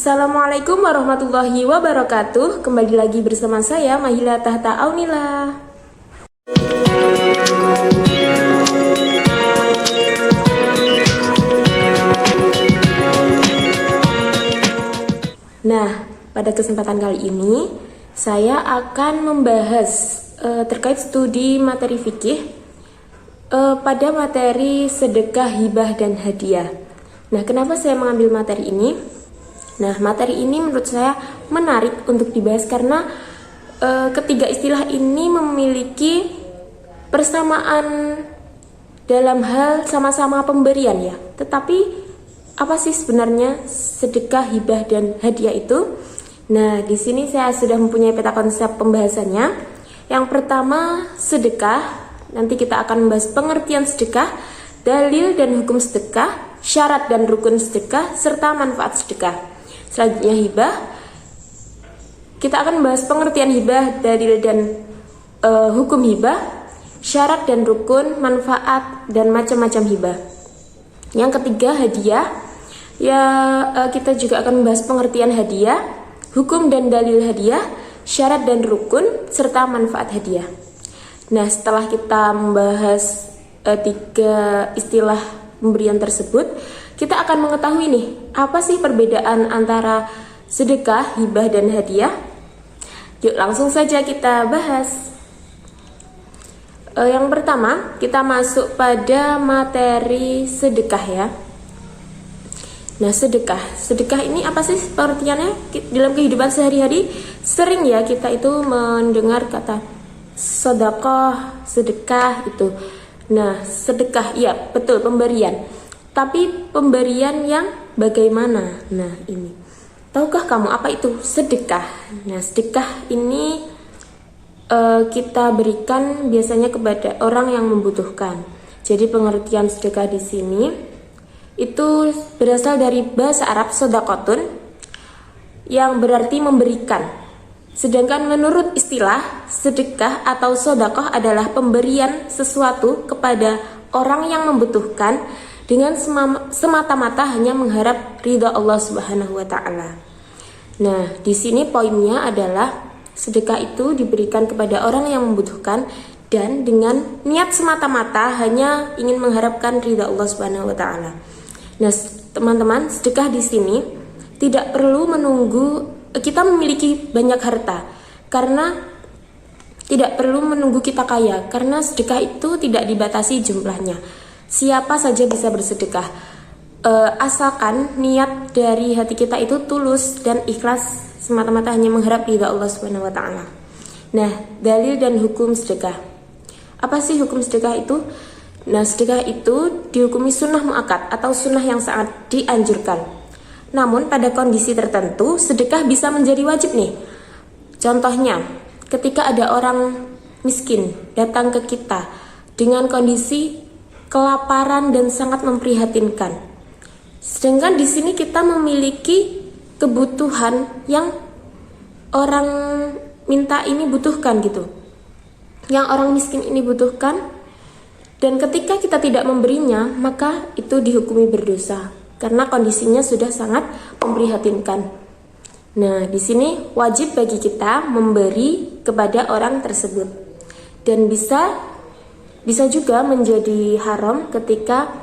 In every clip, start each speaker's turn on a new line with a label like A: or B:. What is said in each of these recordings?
A: Assalamualaikum warahmatullahi wabarakatuh. Kembali lagi bersama saya Mahila Tahta Aunila. Nah, pada kesempatan kali ini saya akan membahas terkait studi materi fikih pada materi sedekah, hibah, dan hadiah. Nah, kenapa saya mengambil materi ini? Nah, materi ini menurut saya menarik untuk dibahas karena ketiga istilah ini memiliki persamaan dalam hal sama-sama pemberian ya. Tetapi apa sih sebenarnya sedekah, hibah, dan hadiah itu? Nah, di sini saya sudah mempunyai peta konsep pembahasannya. Yang pertama, sedekah. Nanti kita akan membahas pengertian sedekah, dalil dan hukum sedekah, syarat dan rukun sedekah, serta manfaat sedekah. Selanjutnya hibah. Kita akan membahas pengertian hibah, dalil dan hukum hibah, syarat dan rukun, manfaat, dan macam-macam hibah. Yang ketiga hadiah. Kita juga akan membahas pengertian hadiah, hukum dan dalil hadiah, syarat dan rukun, serta manfaat hadiah. Nah, setelah kita membahas tiga istilah pemberian tersebut, kita akan mengetahui nih, apa sih perbedaan antara sedekah, hibah, dan hadiah? Yuk langsung saja kita bahas. Yang pertama, kita masuk pada materi sedekah ya. Nah, sedekah ini apa sih pengertiannya? Dalam kehidupan sehari-hari sering ya kita itu mendengar kata sedekah, sedekah itu. Nah, sedekah, ya betul, pemberian. Tapi pemberian yang bagaimana? Nah, ini. Tahukah kamu apa itu sedekah? Nah, sedekah ini kita berikan biasanya kepada orang yang membutuhkan. Jadi pengertian sedekah di sini itu berasal dari bahasa Arab sodakotun yang berarti memberikan. Sedangkan menurut istilah sedekah atau sodakoh adalah pemberian sesuatu kepada orang yang membutuhkan dengan semata-mata hanya mengharap ridha Allah Subhanahu wa taala. Nah, di sini poinnya adalah sedekah itu diberikan kepada orang yang membutuhkan dan dengan niat semata-mata hanya ingin mengharapkan ridha Allah Subhanahu wa taala. Nah, teman-teman, sedekah di sini tidak perlu menunggu kita memiliki banyak harta, karena tidak perlu menunggu kita kaya, karena sedekah itu tidak dibatasi jumlahnya. Siapa saja bisa bersedekah, asalkan niat dari hati kita itu tulus dan ikhlas semata-mata hanya mengharap ridha Allah Subhanahu wa taala. Nah, dalil dan hukum sedekah. Apa sih hukum sedekah itu? Nah, sedekah itu dihukumi sunnah muakkad atau sunnah yang sangat dianjurkan. Namun pada kondisi tertentu sedekah bisa menjadi wajib nih. Contohnya, ketika ada orang miskin datang ke kita dengan kondisi kelaparan dan sangat memprihatinkan. Sedangkan di sini kita memiliki kebutuhan yang orang minta ini butuhkan gitu. Yang orang miskin ini butuhkan, dan ketika kita tidak memberinya, maka itu dihukumi berdosa karena kondisinya sudah sangat memprihatinkan. Nah, di sini wajib bagi kita memberi kepada orang tersebut. Dan bisa juga menjadi haram ketika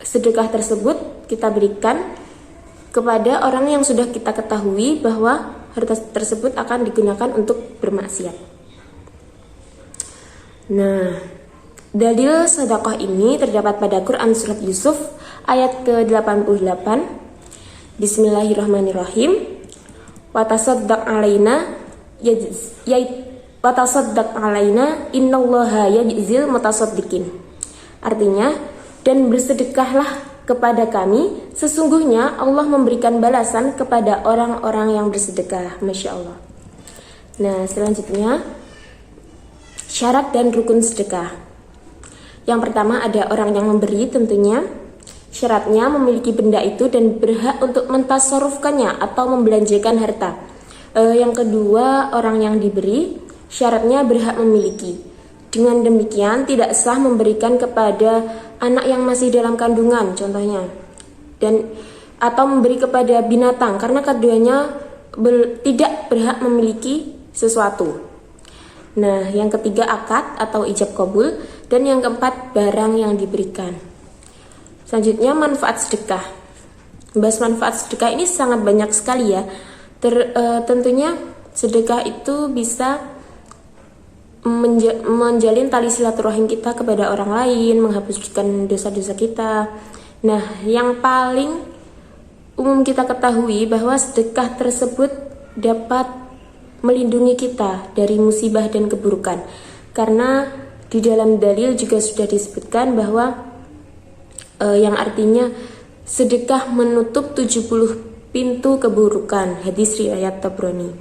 A: sedekah tersebut kita berikan kepada orang yang sudah kita ketahui bahwa harta tersebut akan digunakan untuk bermaksiat. Nah, dalil sedekah ini terdapat pada Quran surat Yusuf ayat ke-88. Bismillahirrahmanirrahim. Wa tasaddaq alaina Watasaddaq alaina innallaha yajzil mutasaddiqin. Artinya, dan bersedekahlah kepada kami, sesungguhnya Allah memberikan balasan kepada orang-orang yang bersedekah. Masya Allah. Nah, selanjutnya syarat dan rukun sedekah. Yang pertama ada orang yang memberi tentunya. Syaratnya memiliki benda itu dan berhak untuk mentasarufkannya atau membelanjakan harta. Yang kedua orang yang diberi. Syaratnya berhak memiliki. Dengan demikian tidak sah memberikan kepada anak yang masih dalam kandungan contohnya. Dan atau memberi kepada binatang, karena keduanya tidak berhak memiliki sesuatu. Nah, yang ketiga akad atau ijab kabul, dan yang keempat barang yang diberikan. Selanjutnya manfaat sedekah. Bahas manfaat sedekah ini sangat banyak sekali ya. Tentunya sedekah itu bisa menjalin tali silaturahim kita kepada orang lain, menghapuskan dosa-dosa kita. Nah, yang paling umum kita ketahui bahwa sedekah tersebut dapat melindungi kita dari musibah dan keburukan, karena di dalam dalil juga sudah disebutkan bahwa yang artinya sedekah menutup 70 pintu keburukan, hadis riwayat Tabrani.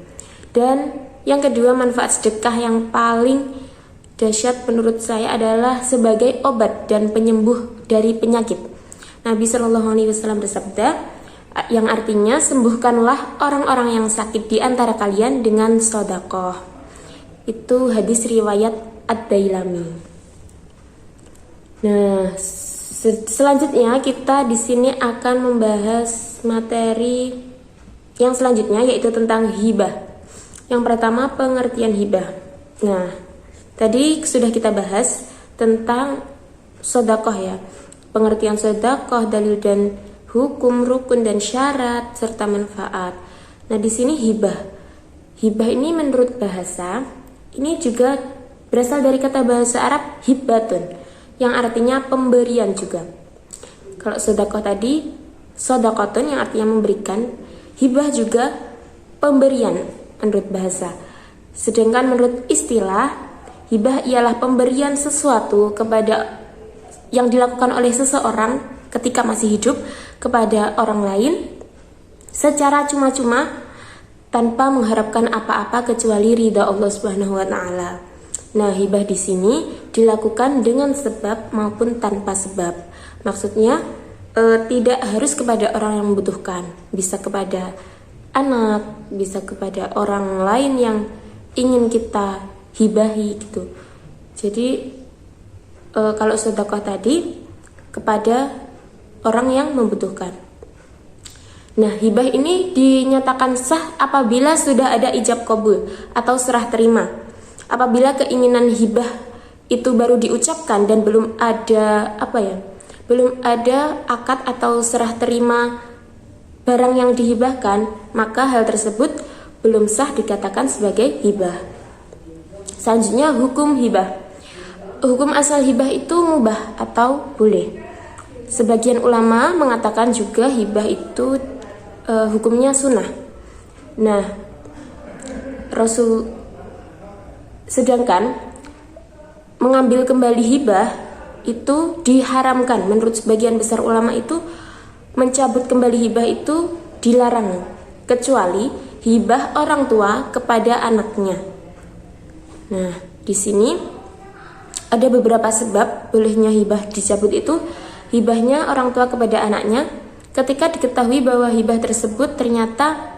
A: Dan yang kedua, manfaat sedekah yang paling dahsyat menurut saya adalah sebagai obat dan penyembuh dari penyakit. Nabi Shallallahu Alaihi Wasallam bersabda, yang artinya sembuhkanlah orang-orang yang sakit di antara kalian dengan sedekah. Itu hadis riwayat Ad-Dailami. Nah, selanjutnya kita di sini akan membahas materi yang selanjutnya, yaitu tentang hibah. Yang pertama, pengertian hibah. Nah, tadi sudah kita bahas tentang sedekah ya. Pengertian sedekah, dalil dan hukum, rukun dan syarat, serta manfaat. Nah, di sini hibah. Hibah ini menurut bahasa, ini juga berasal dari kata bahasa Arab hibatun, yang artinya pemberian juga. Kalau sedekah tadi, sedekatun yang artinya memberikan, hibah juga pemberian menurut bahasa. Sedangkan menurut istilah, hibah ialah pemberian sesuatu kepada yang dilakukan oleh seseorang ketika masih hidup kepada orang lain secara cuma-cuma tanpa mengharapkan apa-apa kecuali ridha Allah Subhanahu wa taala. Nah, hibah di sini dilakukan dengan sebab maupun tanpa sebab. Maksudnya tidak harus kepada orang yang membutuhkan, bisa kepada anak, bisa kepada orang lain yang ingin kita hibahi gitu. Jadi kalau sedekah tadi kepada orang yang membutuhkan. Nah, hibah ini dinyatakan sah apabila sudah ada ijab kabul atau serah terima. Apabila keinginan hibah itu baru diucapkan dan belum ada belum ada akad atau serah terima barang yang dihibahkan, maka hal tersebut belum sah dikatakan sebagai hibah. Selanjutnya, hukum hibah. Hukum asal hibah itu mubah atau boleh. Sebagian ulama mengatakan juga hibah itu hukumnya sunnah. Nah, sedangkan mengambil kembali hibah itu diharamkan. Menurut sebagian besar ulama itu mencabut kembali hibah itu dilarang, kecuali hibah orang tua kepada anaknya. Nah, di sini ada beberapa sebab bolehnya hibah dicabut itu. Hibahnya orang tua kepada anaknya ketika diketahui bahwa hibah tersebut ternyata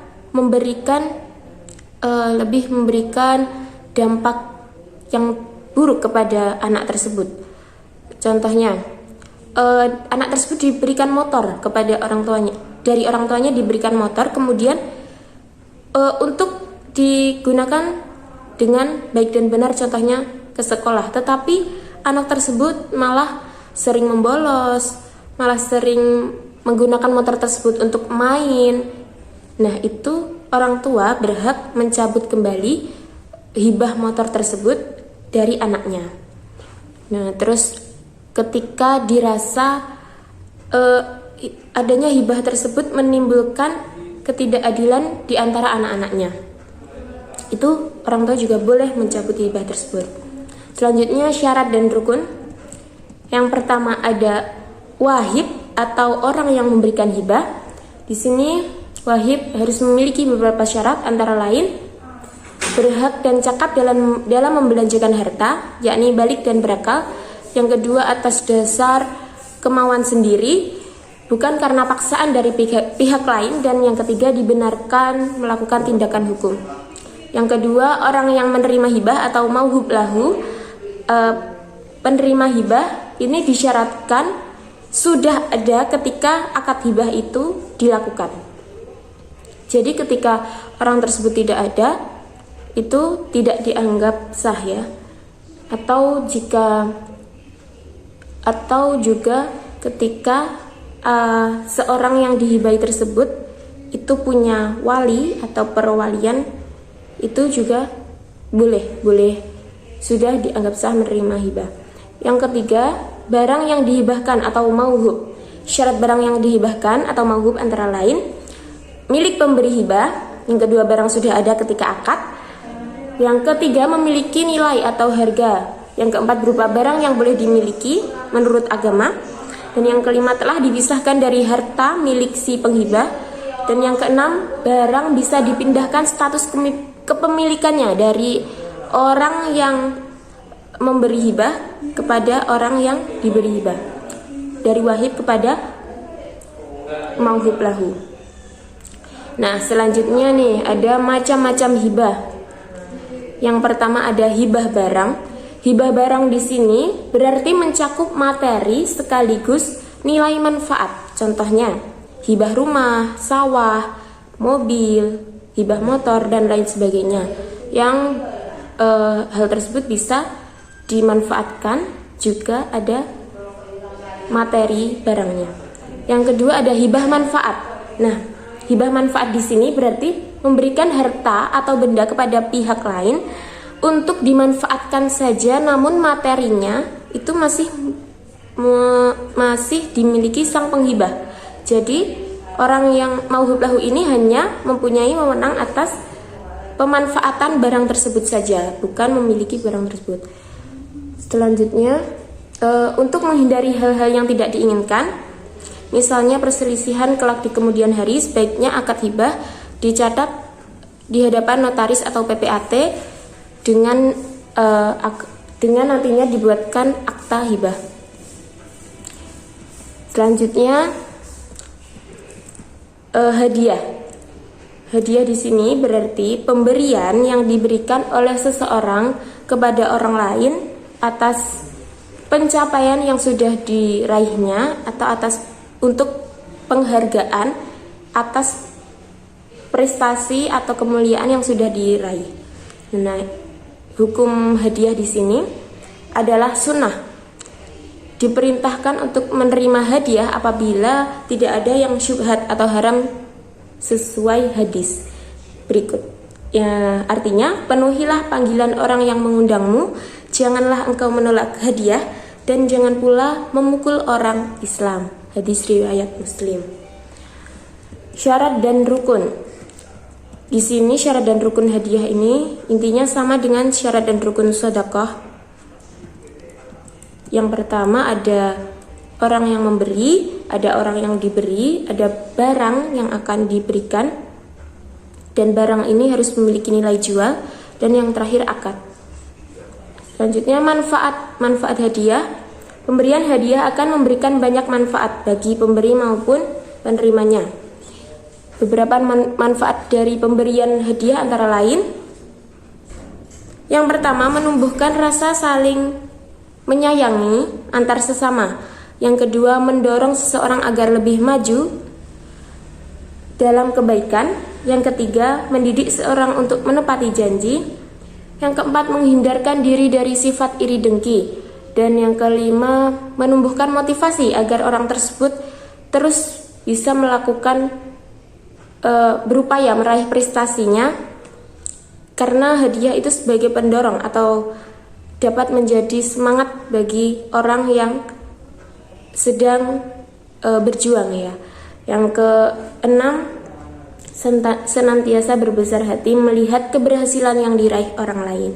A: lebih memberikan dampak yang buruk kepada anak tersebut. Contohnya, anak tersebut diberikan motor kepada orang tuanya, dari orang tuanya diberikan motor, kemudian untuk digunakan dengan baik dan benar, contohnya ke sekolah, tetapi anak tersebut malah sering membolos, malah sering menggunakan motor tersebut untuk main. Nah, itu orang tua berhak mencabut kembali hibah motor tersebut dari anaknya. Nah, terus ketika dirasa adanya hibah tersebut menimbulkan ketidakadilan di antara anak-anaknya, itu orang tua juga boleh mencabut hibah tersebut. Selanjutnya, syarat dan rukun. Yang pertama ada wahib atau orang yang memberikan hibah. Di sini wahib harus memiliki beberapa syarat, antara lain berhak dan cakap dalam membelanjakan harta, yakni balik dan berakal. Yang kedua, atas dasar kemauan sendiri, bukan karena paksaan dari pihak lain. Dan yang ketiga, dibenarkan melakukan tindakan hukum. Yang kedua, orang yang menerima hibah atau mauhub lahu, penerima hibah ini disyaratkan sudah ada ketika akad hibah itu dilakukan. Jadi ketika orang tersebut tidak ada, itu tidak dianggap sah ya. Atau juga ketika seorang yang dihibahi tersebut itu punya wali atau perwalian, itu juga boleh sudah dianggap sah menerima hibah. Yang ketiga, barang yang dihibahkan atau mauhub. Syarat barang yang dihibahkan atau mauhub antara lain milik pemberi hibah. Yang kedua, barang sudah ada ketika akad. Yang ketiga, memiliki nilai atau harga. Yang keempat, berupa barang yang boleh dimiliki menurut agama. Dan yang kelima, telah dipisahkan dari harta milik si penghibah. Dan yang keenam, barang bisa dipindahkan status kepemilikannya dari orang yang memberi hibah kepada orang yang diberi hibah, dari wahib kepada mauhub lahu. Nah, selanjutnya nih ada macam-macam hibah. Yang pertama ada hibah barang. Hibah barang di sini berarti mencakup materi sekaligus nilai manfaat. Contohnya, hibah rumah, sawah, mobil, hibah motor dan lain sebagainya. Yang hal tersebut bisa dimanfaatkan, juga ada materi barangnya. Yang kedua ada hibah manfaat. Nah, hibah manfaat di sini berarti memberikan harta atau benda kepada pihak lain untuk dimanfaatkan saja, namun materinya itu masih dimiliki sang penghibah. Jadi orang yang mauhub lahu ini hanya mempunyai wewenang atas pemanfaatan barang tersebut saja, bukan memiliki barang tersebut. Selanjutnya, untuk menghindari hal-hal yang tidak diinginkan, misalnya perselisihan kelak di kemudian hari, sebaiknya akad hibah dicatat di hadapan notaris atau PPAT dengan nantinya dibuatkan akta hibah. Selanjutnya, hadiah. Hadiah di sini berarti pemberian yang diberikan oleh seseorang kepada orang lain atas pencapaian yang sudah diraihnya atau untuk penghargaan atas prestasi atau kemuliaan yang sudah diraih. Nah, hukum hadiah di sini adalah sunnah. Diperintahkan untuk menerima hadiah apabila tidak ada yang syubhat atau haram sesuai hadis berikut. Ya, artinya penuhilah panggilan orang yang mengundangmu, janganlah engkau menolak hadiah, dan jangan pula memukul orang Islam. Hadis riwayat Muslim. Syarat dan rukun. Di sini syarat dan rukun hadiah ini intinya sama dengan syarat dan rukun sedekah. Yang pertama ada orang yang memberi, ada orang yang diberi, ada barang yang akan diberikan, dan barang ini harus memiliki nilai jual, dan yang terakhir akad. Selanjutnya manfaat hadiah. Pemberian hadiah akan memberikan banyak manfaat bagi pemberi maupun penerimanya. Beberapa manfaat dari pemberian hadiah antara lain, yang pertama menumbuhkan rasa saling menyayangi antar sesama. Yang kedua, mendorong seseorang agar lebih maju dalam kebaikan. Yang ketiga, mendidik seorang untuk menepati janji. Yang keempat, menghindarkan diri dari sifat iri dengki. Dan yang kelima, menumbuhkan motivasi agar orang tersebut terus bisa melakukan berupaya meraih prestasinya, karena hadiah itu sebagai pendorong atau dapat menjadi semangat bagi orang yang sedang berjuang ya. Yang keenam, senantiasa berbesar hati melihat keberhasilan yang diraih orang lain.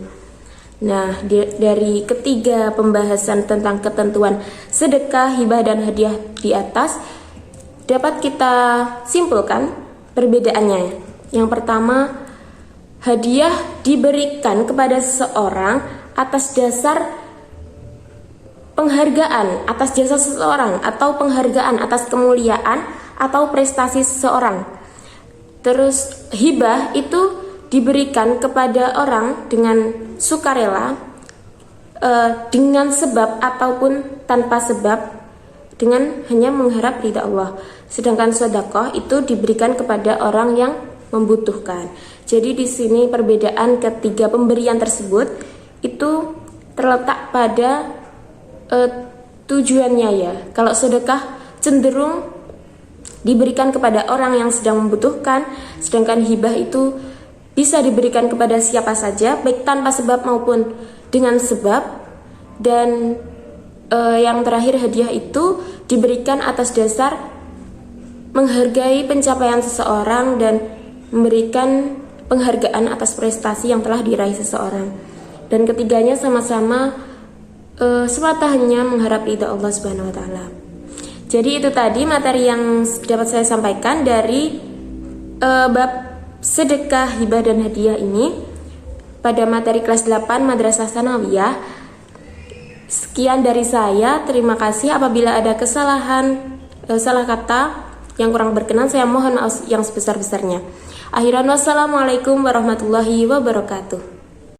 A: Nah, dari ketiga pembahasan tentang ketentuan sedekah, hibah, dan hadiah di atas dapat kita simpulkan perbedaannya. Yang pertama, hadiah diberikan kepada seseorang atas dasar penghargaan atas jasa seseorang atau penghargaan atas kemuliaan atau prestasi seseorang. Terus hibah itu diberikan kepada orang dengan sukarela, dengan sebab ataupun tanpa sebab, dengan hanya mengharap ridha Allah. Sedangkan sedekah itu diberikan kepada orang yang membutuhkan. Jadi di sini perbedaan ketiga pemberian tersebut itu terletak pada tujuannya ya. Kalau sedekah cenderung diberikan kepada orang yang sedang membutuhkan, sedangkan hibah itu bisa diberikan kepada siapa saja, baik tanpa sebab maupun dengan sebab. Dan yang terakhir, hadiah itu diberikan atas dasar menghargai pencapaian seseorang dan memberikan penghargaan atas prestasi yang telah diraih seseorang. Dan ketiganya sama-sama semata hanya mengharap ridha Allah Subhanahu wa taala. Jadi itu tadi materi yang dapat saya sampaikan dari bab sedekah, hibah dan hadiah ini pada materi kelas 8 Madrasah Tsanawiyah. Sekian dari saya, terima kasih. Apabila ada kesalahan, salah kata yang kurang berkenan, saya mohon maaf yang sebesar-besarnya. Akhiran wassalamualaikum warahmatullahi wabarakatuh.